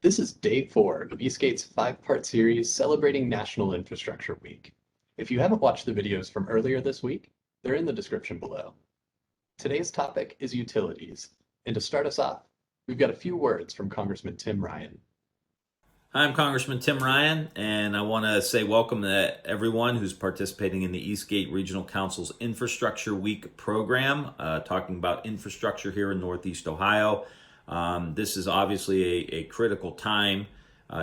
This is day 4 of Eastgate's 5-part series celebrating National Infrastructure Week. If you haven't watched the videos from earlier this week, they're in the description below. Today's topic is utilities, and to start us off, we've got a few words from Congressman Tim Ryan. Hi, I'm Congressman Tim Ryan, and I want to say welcome to everyone who's participating in the Eastgate Regional Council's Infrastructure Week program, talking about infrastructure here in Northeast Ohio. This is obviously a critical time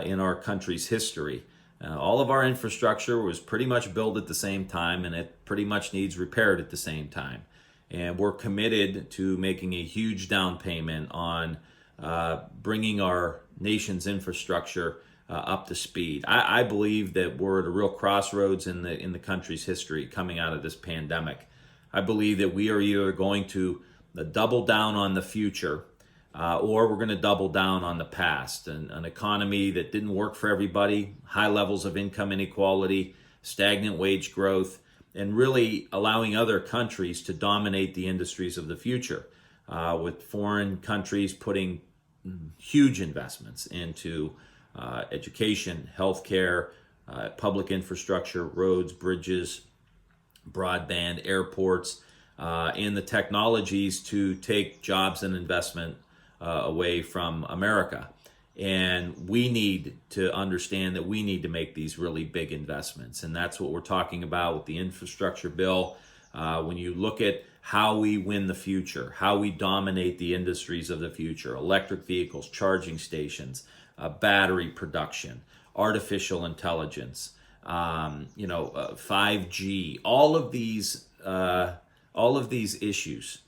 in our country's history. All of our infrastructure was pretty much built at the same time, and it pretty much needs repaired at the same time. And we're committed to making a huge down payment on bringing our nation's infrastructure up to speed. I believe that we're at a real crossroads in the country's history coming out of this pandemic. I believe that we are either going to double down on the future or we're going to double down on the past. An economy that didn't work for everybody, high levels of income inequality, stagnant wage growth, and really allowing other countries to dominate the industries of the future, with foreign countries putting huge investments into education, healthcare, public infrastructure, roads, bridges, broadband, airports, and the technologies to take jobs and investment away from America. And we need to understand that we need to make these really big investments. And that's what we're talking about with the infrastructure bill. When you look at how we win the future, how we dominate the industries of the future, electric vehicles, charging stations, battery production, artificial intelligence, 5G, all of these issues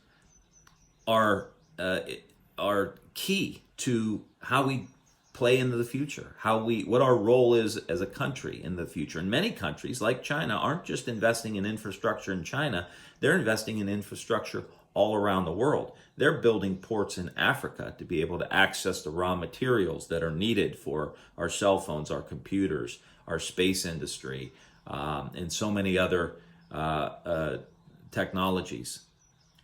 are key to how we play into the future, what our role is as a country in the future. And many countries like China aren't just investing in infrastructure in China, they're investing in infrastructure all around the world. They're building ports in Africa to be able to access the raw materials that are needed for our cell phones, our computers, our space industry, and so many other technologies.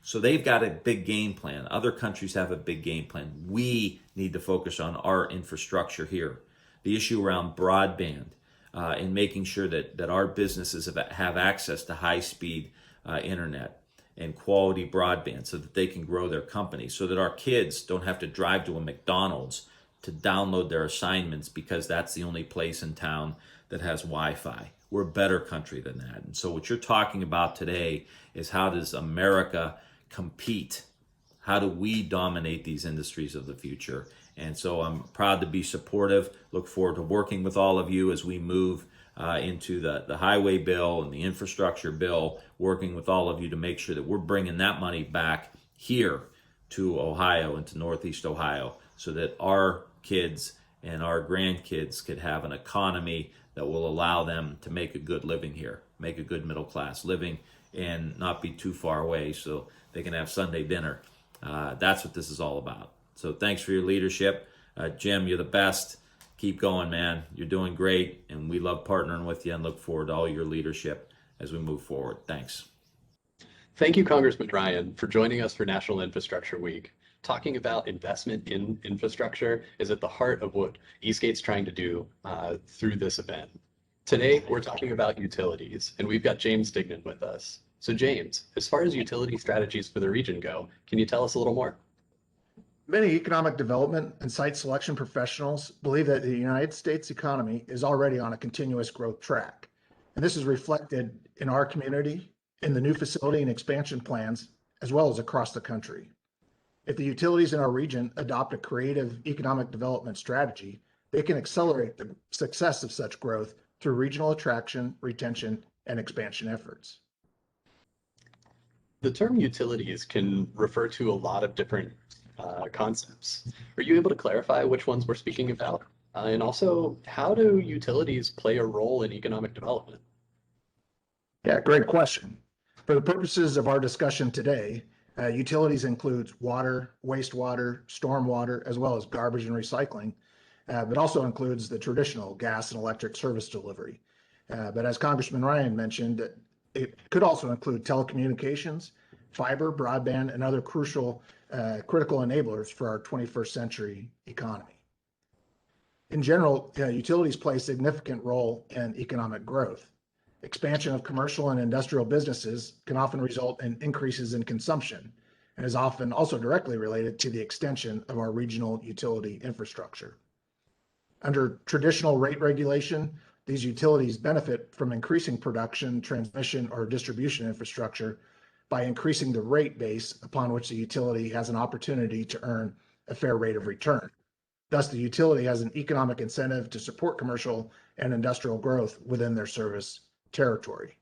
So they've got a big game plan. Other countries have a big game plan. We need to focus on our infrastructure here. The issue around broadband and making sure that our businesses have access to high-speed internet and quality broadband so that they can grow their companies, so that our kids don't have to drive to a McDonald's to download their assignments because that's the only place in town that has Wi-Fi. We're a better country than that. And so what you're talking about today is how does America compete? How do we dominate these industries of the future? And so I'm proud to be supportive. Look forward to working with all of you as we move into the highway bill and the infrastructure bill, working with all of you to make sure that we're bringing that money back here to Ohio and to Northeast Ohio so that our kids and our grandkids could have an economy that will allow them to make a good living here, make a good middle class living, and not be too far away so they can have Sunday dinner. That's what this is all about. So thanks for your leadership. Jim, you're the best. Keep going, man. You're doing great, and we love partnering with you and look forward to all your leadership as we move forward. Thanks. Thank you, Congressman Ryan, for joining us for National Infrastructure Week. Talking about investment in infrastructure is at the heart of what Eastgate's trying to do through this event. Today, we're talking about utilities, and we've got James Dignan with us. So James, as far as utility strategies for the region go, can you tell us a little more? Many economic development and site selection professionals believe that the United States economy is already on a continuous growth track. And this is reflected in our community, in the new facility and expansion plans, as well as across the country. If the utilities in our region adopt a creative economic development strategy, they can accelerate the success of such growth through regional attraction, retention, and expansion efforts. The term utilities can refer to a lot of different concepts. Are you able to clarify which ones we're speaking about? And also, how do utilities play a role in economic development? Yeah, great question. For the purposes of our discussion today, utilities includes water, wastewater, stormwater, as well as garbage and recycling, but also includes the traditional gas and electric service delivery. But as Congressman Ryan mentioned, it could also include telecommunications, fiber, broadband, and other critical enablers for our 21st century economy. In general, utilities play a significant role in economic growth. Expansion of commercial and industrial businesses can often result in increases in consumption and is often also directly related to the extension of our regional utility infrastructure. Under traditional rate regulation, these utilities benefit from increasing production, transmission, or distribution infrastructure by increasing the rate base upon which the utility has an opportunity to earn a fair rate of return. Thus, the utility has an economic incentive to support commercial and industrial growth within their service territory.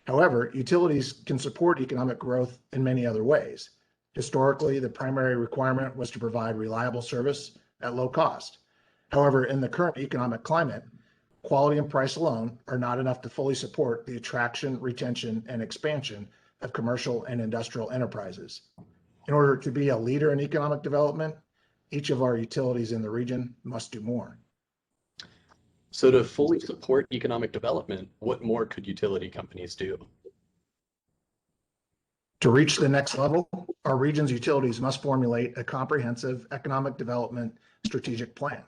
However, utilities can support economic growth in many other ways. Historically, the primary requirement was to provide reliable service at low cost. However, in the current economic climate, quality and price alone are not enough to fully support the attraction, retention, and expansion of commercial and industrial enterprises. In order to be a leader in economic development, each of our utilities in the region must do more. So to fully support economic development, what more could utility companies do? To reach the next level, our region's utilities must formulate a comprehensive economic development strategic plan.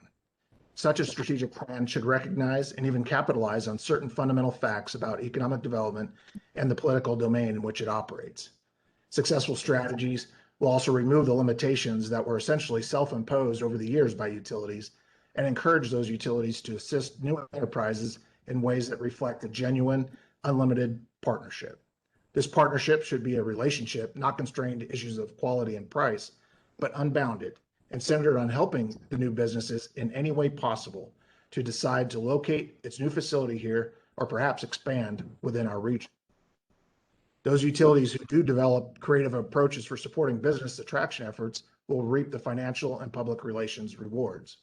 Such a strategic plan should recognize and even capitalize on certain fundamental facts about economic development and the political domain in which it operates. Successful strategies will also remove the limitations that were essentially self-imposed over the years by utilities and encourage those utilities to assist new enterprises in ways that reflect a genuine, unlimited partnership. This partnership should be a relationship not constrained to issues of quality and price, but unbounded and centered on helping the new businesses in any way possible to decide to locate its new facility here or perhaps expand within our region. Those utilities who do develop creative approaches for supporting business attraction efforts will reap the financial and public relations rewards.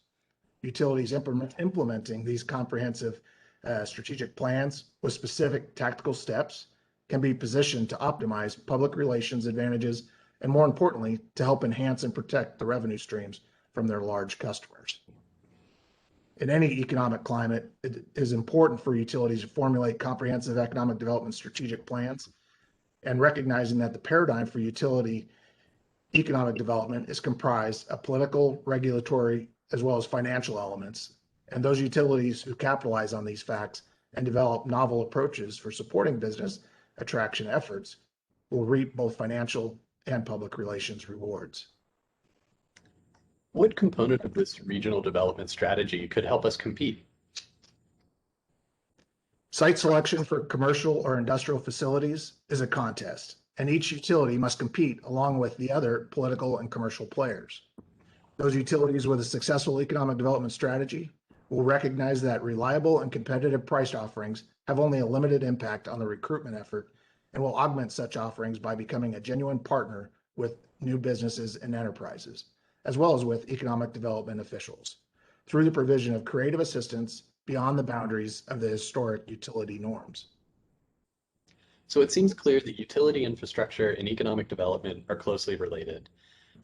Utilities implementing these comprehensive strategic plans with specific tactical steps can be positioned to optimize public relations advantages and, more importantly, to help enhance and protect the revenue streams from their large customers. In any economic climate, it is important for utilities to formulate comprehensive economic development strategic plans, and recognizing that the paradigm for utility economic development is comprised of political, regulatory, as well as financial elements. And those utilities who capitalize on these facts and develop novel approaches for supporting business attraction efforts will reap both financial and public relations rewards. What component of this regional development strategy could help us compete? Site selection for commercial or industrial facilities is a contest, and each utility must compete along with the other political and commercial players. Those utilities with a successful economic development strategy will recognize that reliable and competitive price offerings have only a limited impact on the recruitment effort and will augment such offerings by becoming a genuine partner with new businesses and enterprises, as well as with economic development officials, through the provision of creative assistance beyond the boundaries of the historic utility norms. So it seems clear that utility infrastructure and economic development are closely related.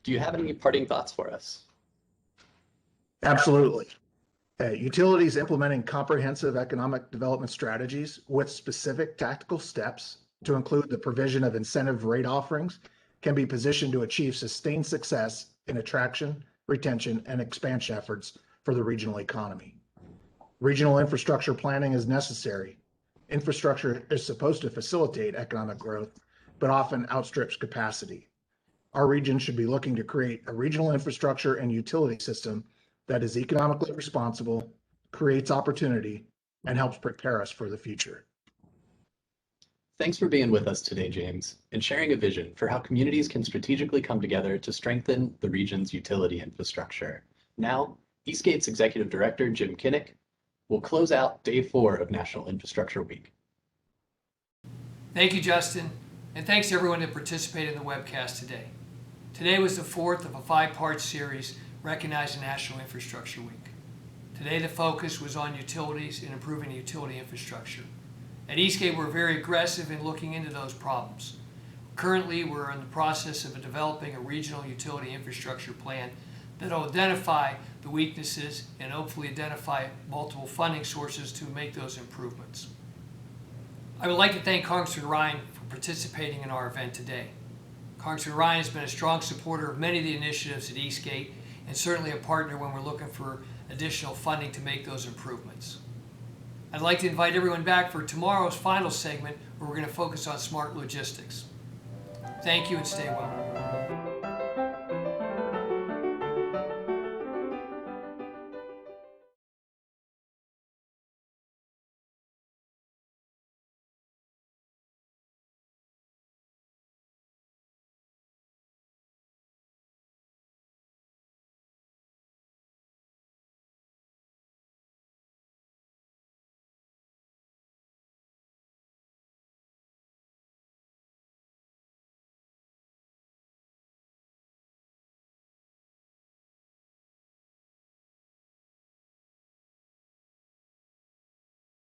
Do you have any parting thoughts for us? Absolutely. Utilities implementing comprehensive economic development strategies with specific tactical steps to include the provision of incentive rate offerings can be positioned to achieve sustained success in attraction, retention, and expansion efforts for the regional economy. Regional infrastructure planning is necessary. Infrastructure is supposed to facilitate economic growth, but often outstrips capacity. Our region should be looking to create a regional infrastructure and utility system that is economically responsible, creates opportunity, and helps prepare us for the future. Thanks for being with us today, James, and sharing a vision for how communities can strategically come together to strengthen the region's utility infrastructure. Now, Eastgate's Executive Director, Jim Kinnick, will close out Day 4 of National Infrastructure Week. Thank you, Justin, and thanks to everyone that participated in the webcast today. Today was the fourth of a 5-part series recognizing National Infrastructure Week. Today the focus was on utilities and improving utility infrastructure. At Eastgate, we're very aggressive in looking into those problems. Currently, we're in the process of developing a regional utility infrastructure plan that will identify the weaknesses and hopefully identify multiple funding sources to make those improvements. I would like to thank Congressman Ryan for participating in our event today. Congressman Ryan has been a strong supporter of many of the initiatives at Eastgate, and certainly a partner when we're looking for additional funding to make those improvements. I'd like to invite everyone back for tomorrow's final segment where we're going to focus on smart logistics. Thank you and stay well.